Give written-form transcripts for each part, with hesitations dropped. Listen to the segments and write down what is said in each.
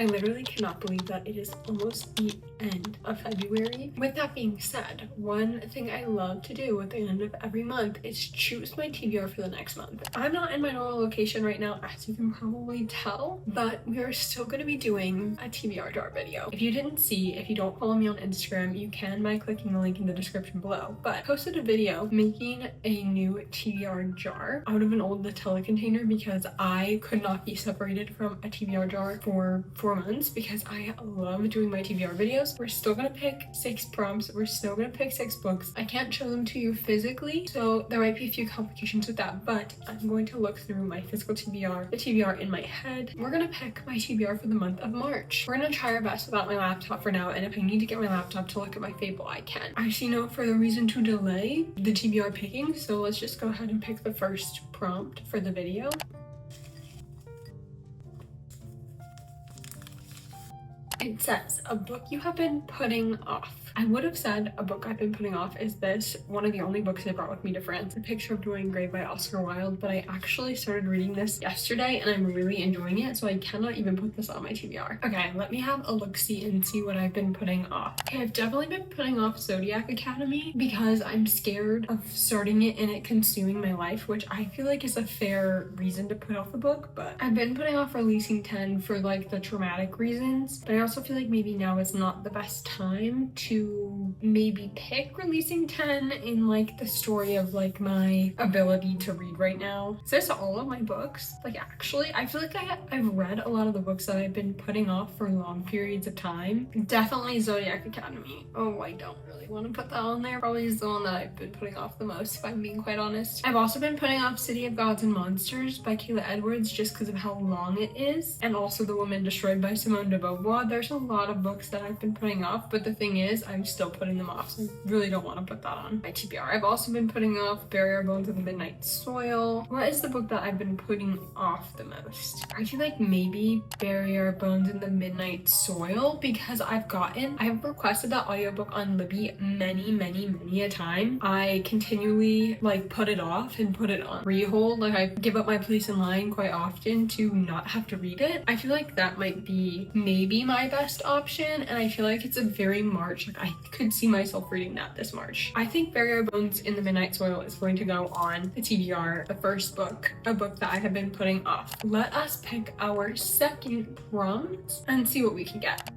I literally cannot believe that it is almost the end of February. With that being said, one thing I love to do at the end of every month is choose my TBR for the next month. I'm not in my normal location right now, as you can probably tell, but we are still going to be doing a TBR jar video. If you didn't see, if you don't follow me on Instagram, you can by clicking the link in the description below. But I posted a video making a new TBR jar out of an old Nutella container because I could not be separated from a TBR jar for 4 months because I love doing my TBR videos. We're still gonna pick 6 prompts. We're still gonna pick 6 books. I can't show them to you physically, so there might be a few complications with that, but I'm going to look through my physical TBR, the TBR in my head. We're gonna pick my TBR for the month of March. We're gonna try our best without my laptop for now, and if I need to get my laptop to look at my Fable, I can. I see no further reason to delay the TBR picking, so let's just go ahead and pick the first prompt for the video. It says, a book you have been putting off. I would have said a book I've been putting off is this, one of the only books I brought with me to France, A Picture of Dorian Gray by Oscar Wilde, but I actually started reading this yesterday and I'm really enjoying it, so I cannot even put this on my TBR. Okay, let me have a look-see and see what I've been putting off. Okay, I've definitely been putting off Zodiac Academy because I'm scared of starting it and it consuming my life, which I feel like is a fair reason to put off the book, but I've been putting off Releasing 10 for like the traumatic reasons, but I also feel like maybe now is not the best time to maybe pick Releasing 10 in like the story of like my ability to read right now. Is this all of my books? Like actually, I feel like I've read a lot of the books that I've been putting off for long periods of time. Definitely Zodiac Academy. Oh, I don't really want to put that on there. Probably is the one that I've been putting off the most, if I'm being quite honest. I've also been putting off City of Gods and Monsters by Kayla Edwards just because of how long it is, and also The Woman Destroyed by Simone de Beauvoir. There's a lot of books that I've been putting off, but the thing is, I'm still putting them off, so I really don't want to put that on my TBR. I've also been putting off Bury Our Bones in the Midnight Soil. What is the book that I've been putting off the most? I feel like maybe Bury Our Bones in the Midnight Soil, because I've requested that audiobook on Libby many a time. I continually like put it off and put it on rehold. Like I give up my place in line quite often to not have to read it. I feel like that might be maybe my best option, and I feel like it's a very March, like I could see myself reading that this March. I think Bury Our Bones in the Midnight Soil is going to go on the TBR, the first book, a book that I have been putting off. Let us pick our second prompt and see what we can get.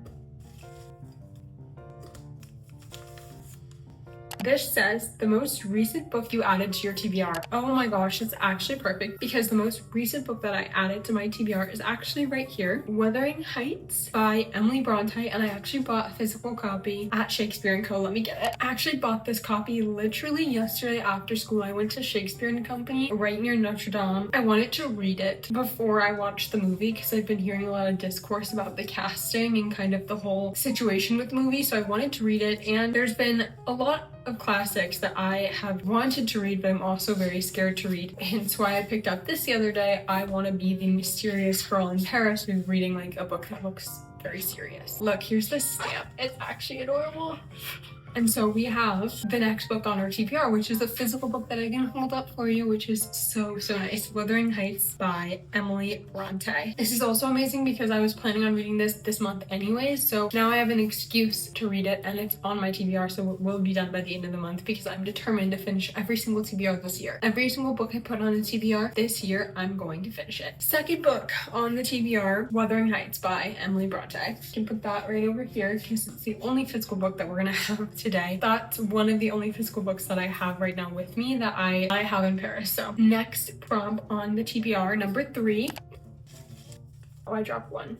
This says, the most recent book you added to your TBR. Oh my gosh, it's actually perfect because the most recent book that I added to my TBR is actually right here, Wuthering Heights by Emily Bronte, and I actually bought a physical copy at Shakespeare & Co. Let me get it. I actually bought this copy literally yesterday after school. I went to Shakespeare & Company right near Notre Dame. I wanted to read it before I watched the movie because I've been hearing a lot of discourse about the casting and kind of the whole situation with the movie, so I wanted to read it, and there's been a lot of classics that I have wanted to read, but I'm also very scared to read. Hence why I picked up this the other day. I want to be the mysterious girl in Paris who's reading like a book that looks very serious. Look, here's the stamp. It's actually adorable. And so we have the next book on our TBR, which is a physical book that I can hold up for you, which is so nice. Wuthering Heights by Emily Bronte. This is also amazing because I was planning on reading this month anyways, so now I have an excuse to read it, and it's on my TBR, so it will be done by the end of the month because I'm determined to finish every single TBR this year. Every single book I put on a TBR this year, I'm going to finish it. Second book on the TBR, Wuthering Heights by Emily Bronte. You can put that right over here because it's the only physical book that we're gonna have today. That's one of the only physical books that I have right now with me that I have in Paris. So next prompt on the TBR, number 3. Oh, I dropped one.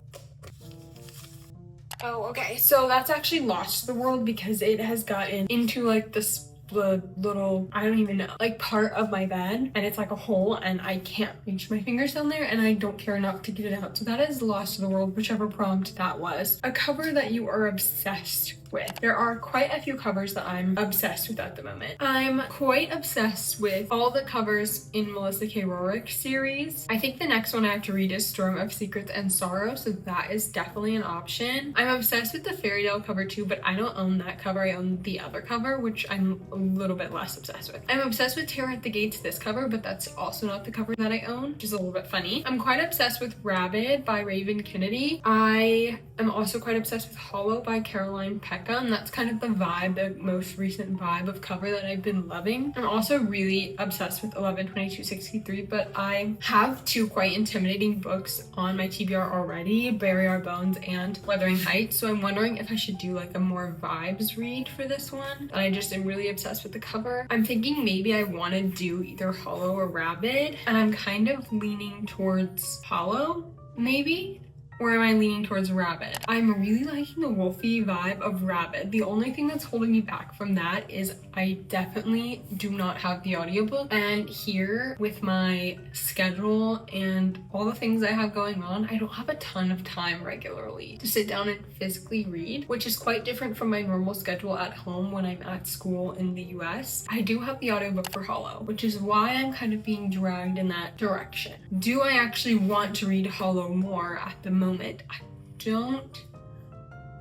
Oh, okay. So that's actually Lost to the World because it has gotten into like this little, I don't even know, like part of my bed, and it's like a hole and I can't reach my fingers down there and I don't care enough to get it out. So that is Lost to the World, whichever prompt that was. A cover that you are obsessed with. There are quite a few covers that I'm obsessed with at the moment. I'm quite obsessed with all the covers in Melissa K. Rorick's series. I think the next one I have to read is Storm of Secrets and Sorrow, so that is definitely an option. I'm obsessed with the Fairy Tale cover too, but I don't own that cover. I own the other cover, which I'm a little bit less obsessed with. I'm obsessed with Terror at the Gates, this cover, but that's also not the cover that I own, which is a little bit funny. I'm quite obsessed with Rabid by Raven Kennedy. I am also quite obsessed with Hollow by Caroline Peckham. That's kind of the vibe, the most recent vibe of cover that I've been loving. I'm also really obsessed with 11/22/63, but I have two quite intimidating books on my TBR already, Bury Our Bones and Wuthering Heights, so I'm wondering if I should do like a more vibes read for this one. I just am really obsessed with the cover. I'm thinking maybe I want to do either Hollow or Rabid, and I'm kind of leaning towards Hollow, maybe? Or am I leaning towards Rabid? I'm really liking the wolfy vibe of Rabid. The only thing that's holding me back from that is I definitely do not have the audiobook. And here with my schedule and all the things I have going on, I don't have a ton of time regularly to sit down and physically read, which is quite different from my normal schedule at home when I'm at school in the US. I do have the audiobook for Hollow, which is why I'm kind of being dragged in that direction. Do I actually want to read Hollow more at the moment? I don't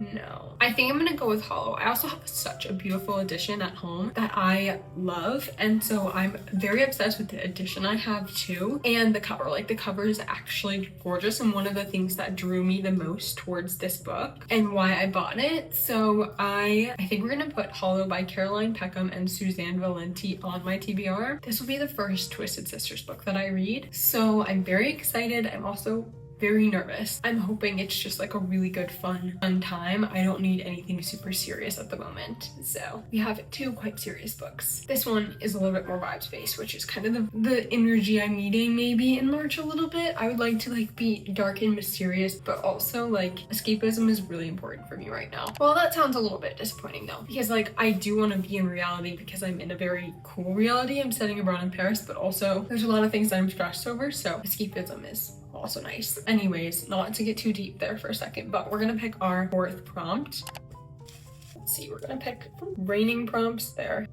know. I think I'm gonna go with Hollow. I also have such a beautiful edition at home that I love, and so I'm very obsessed with the edition I have too, and the cover. Like, the cover is actually gorgeous and one of the things that drew me the most towards this book and why I bought it. So I think we're gonna put Hollow by Caroline Peckham and Suzanne Valenti on my TBR. This will be the first Twisted Sisters book that I read, so I'm very excited. I'm also very nervous. I'm hoping it's just like a really good fun time. I don't need anything super serious at the moment. So we have two quite serious books. This one is a little bit more vibes based, which is kind of the energy I'm needing maybe in March a little bit. I would like to like be dark and mysterious, but also like escapism is really important for me right now. Well, that sounds a little bit disappointing though, because like I do want to be in reality because I'm in a very cool reality. I'm studying abroad in Paris, but also there's a lot of things that I'm stressed over, so escapism is also nice. Anyways, not to get too deep there for a second, but we're gonna pick our fourth prompt. Let's see, we're gonna pick raining prompts there.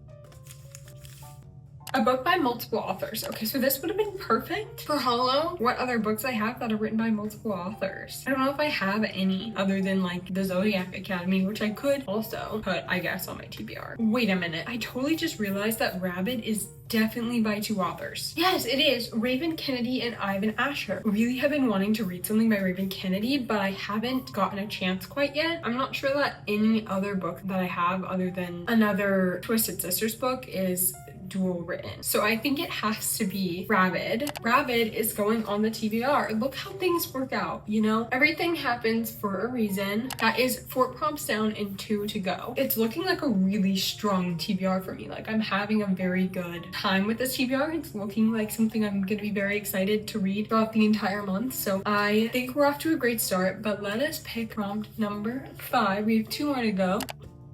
A book by multiple authors. Okay, so this would have been perfect for Hollow. What other books I have that are written by multiple authors? I don't know if I have any other than like the Zodiac Academy, which I could also put, I guess, on my TBR. Wait a minute, I totally just realized that Rabid is definitely by two authors. Yes, it is. Raven Kennedy and Ivan Asher. Really have been wanting to read something by Raven Kennedy, but I haven't gotten a chance quite yet. I'm not sure that any other book that I have other than another Twisted Sisters book is dual written. So I think it has to be Rabid. Rabid is going on the TBR. Look how things work out, you know? Everything happens for a reason. That is 4 prompts down and 2 to go. It's looking like a really strong TBR for me. Like, I'm having a very good time with this TBR. It's looking like something I'm gonna be very excited to read throughout the entire month. So I think we're off to a great start, but let us pick prompt number 5. We have 2 more to go.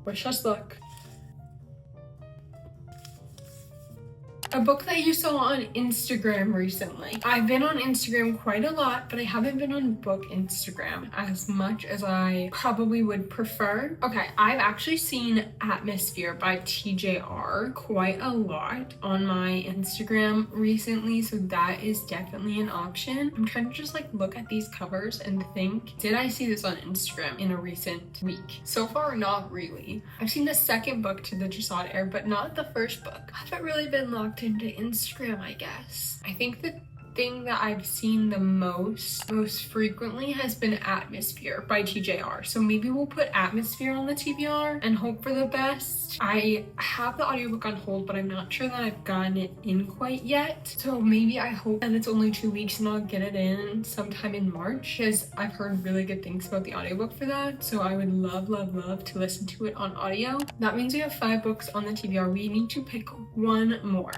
Wish us luck. A book that you saw on Instagram recently. I've been on Instagram quite a lot, but I haven't been on book Instagram as much as I probably would prefer. Okay, I've actually seen Atmosphere by TJR quite a lot on my Instagram recently, so that is definitely an option. I'm trying to just like look at these covers and think, did I see this on Instagram in a recent week? So far, not really. I've seen the second book to the Jasad Air, but not the first book. I haven't really been locked into Instagram, I guess. I think the thing that I've seen the most frequently has been Atmosphere by TJR. So maybe we'll put Atmosphere on the TBR and hope for the best. I have the audiobook on hold, but I'm not sure that I've gotten it in quite yet. So maybe I hope that it's only 2 weeks and I'll get it in sometime in March, because I've heard really good things about the audiobook for that. So I would love to listen to it on audio. That means we have 5 books on the TBR. We need to pick one more.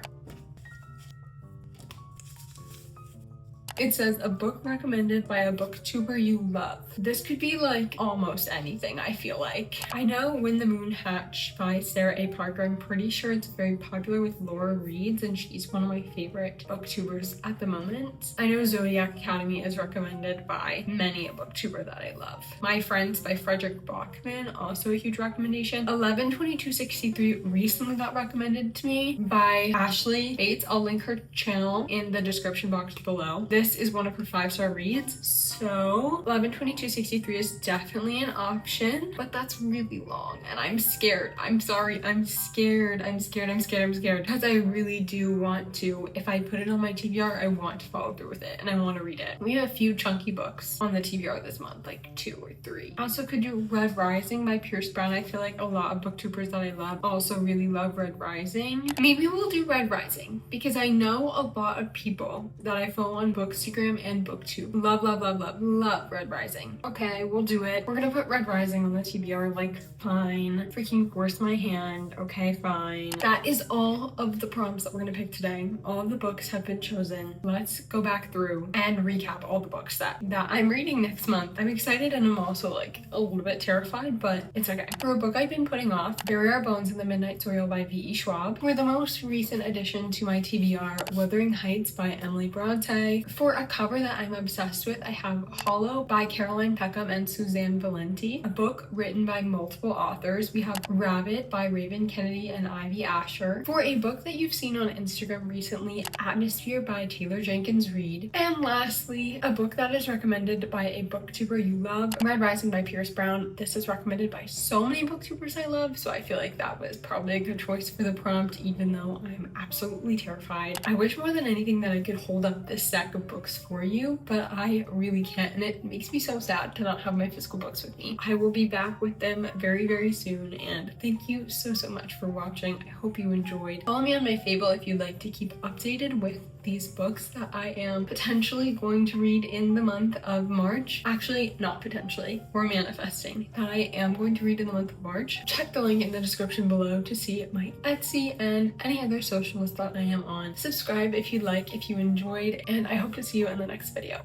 It says a book recommended by a booktuber you love. This could be like almost anything, I feel like. I know When the Moon Hatched by Sarah A. Parker. I'm pretty sure it's very popular with Laura Reeds, and she's one of my favorite booktubers at the moment. I know Zodiac Academy is recommended by many a booktuber that I love. My Friends by Frederick Bachman, also a huge recommendation. 11/22/63 recently got recommended to me by Ashley Bates. I'll link her channel in the description box below. This is one of her 5-star reads, so 11/22/63 is definitely an option, but that's really long and I'm scared. I'm sorry, I'm scared because I really do want to, if I put it on my TBR, I want to follow through with it and I want to read it. We have a few chunky books on the TBR this month, like 2 or 3. Also could do Red Rising by Pierce Brown. I feel like a lot of booktubers that I love also really love Red Rising. Maybe we'll do Red Rising because I know a lot of people that I follow on Bookstagram and Booktube love Red Rising. Okay, we'll do it. We're gonna put Red Rising on the TBR, like fine. Freaking force my hand. Okay, fine. That is all of the prompts that we're gonna pick today. All of the books have been chosen. Let's go back through and recap all the books that I'm reading next month. I'm excited and I'm also like a little bit terrified, but it's okay. For a book I've been putting off, Bury Our Bones in the Midnight Soil by V.E. Schwab. For the most recent addition to my TBR, Wuthering Heights by Emily Bronte. For a cover that I'm obsessed with, I have Hollow by Caroline Peckham and Suzanne Valenti, a book written by multiple authors. We have Rabbit by Raven Kennedy and Ivy Asher. For a book that you've seen on Instagram recently, Atmosphere by Taylor Jenkins Reid. And lastly, a book that is recommended by a booktuber you love, Red Rising by Pierce Brown. This is recommended by so many booktubers I love, so I feel like that was probably a good choice for the prompt, even though I'm absolutely terrified. I wish more than anything that I could hold up this stack of books for you, but I really can't, and it makes me so sad to not have my physical books with me. I will be back with them very soon, and thank you so much for watching. I hope you enjoyed. Follow me on my Fable if you'd like to keep updated with these books that I am potentially going to read in the month of March. Actually, not potentially, we're manifesting that I am going to read in the month of March. Check the link in the description below to see my Etsy and any other socials that I am on. Subscribe if you'd like, if you enjoyed, and I hope to see you in the next video.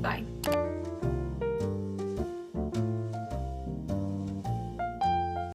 Bye.